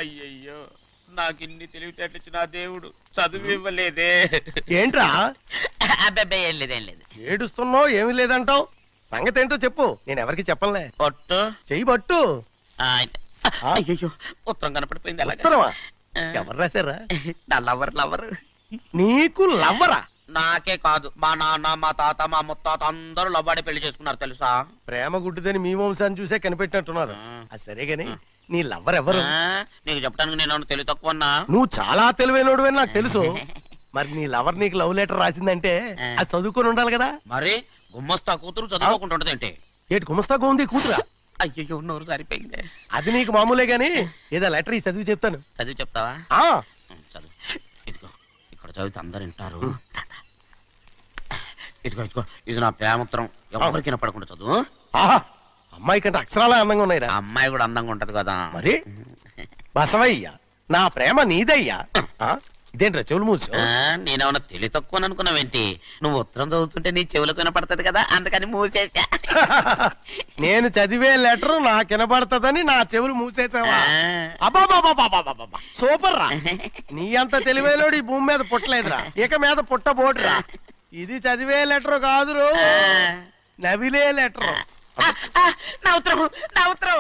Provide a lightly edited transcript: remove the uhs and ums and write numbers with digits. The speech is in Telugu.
అయ్యయ్యో, నాకు ఇన్ని తెలివితేటలు నా దేవుడు చదువు ఇవ్వలేదే. ఏంట్రా అబ్బాయి ఏం లేదు, ఏం లేదు. ఏడుస్తున్నావు? ఏమీ లేదంటావు. సంగతి ఏంటో చెప్పు, నేను ఎవరికి చెప్పలే. పట్టు చెయ్యి పట్టు. అయ్యో, ఉత్తరం కనపడిపోయింది. అలాగే ఉత్తరమా? ఎవరు రాశారా? నా లవర్. నీకు లవ్వరా? నాకే కాదు, మా నాన్న, మా తాత, మా ముత్తాత అందరూ లవ్వాడి పెళ్లి చేసుకున్నారు తెలుసా. ప్రేమ గుడ్డిదని మీ వంశాన్ని చూసే కనిపెట్టినట్టున్నారు. అది సరే గాని నీ లవ్వర్ ఎవరు? నీకు చెప్పడానికి నేను తెలివి తక్కువన్నా? నువ్వు చాలా తెలివైనడు అని నాకు తెలుసు. మరి నీ లవర్ నీకు లవ్ లెటర్ రాసిందంటే అది చదువుకొని ఉండాలి కదా. మరి గుమ్మస్తా కూతురు చదువుకుంటుంటది ఏంటి? ఏటి గుమస్తాగా ఉంది కూతురా? అయ్యో, నోరు సరిపోయింది. అది నీకు మామూలే గాని ఏదో లెటర్ ఈ చదివి చెప్తాను. చదివి చెప్తావా? ఆ చదువు. ఇదిగో, ఇక్కడ చదివితే అందరు వింటారు. ఇదిగో, ఇది నా ప్రేమోత్తరం. ఎవరికి వినపడకుండా చదువు. ఆహా, అమ్మాయి కంటే అక్షరాలే అందంగా ఉన్నాయిరా. ఆ అమ్మాయి కూడా అందంగా ఉంటది కదా. మరి బసవయ్య, నా ప్రేమ నీదయ్యా. ఇదేంట్రా చెవులు మూసు? నేనేమన్నా తెలివి తక్కువ అనుకున్నావేంటి? నువ్వు ఉత్తరం చదువుతుంటే నీ చెవులకు వినపడుతుంది కదా, అందుకని మూసేసా. నేను చదివే లెటర్ నాకు వినపడుతుందని నా చెవులు మూసేసావా? అబ్బాబాబాబాబాబాబా, సూపర్ రా. నీ అంత తెలివేలోడు ఈ భూమి మీద పుట్టలేదురా, ఇక మీద పుట్టబోడురా. ఇది చదివే లెటర్ కాదురు, నవిలే లెటర్. నా ఉత్తరం.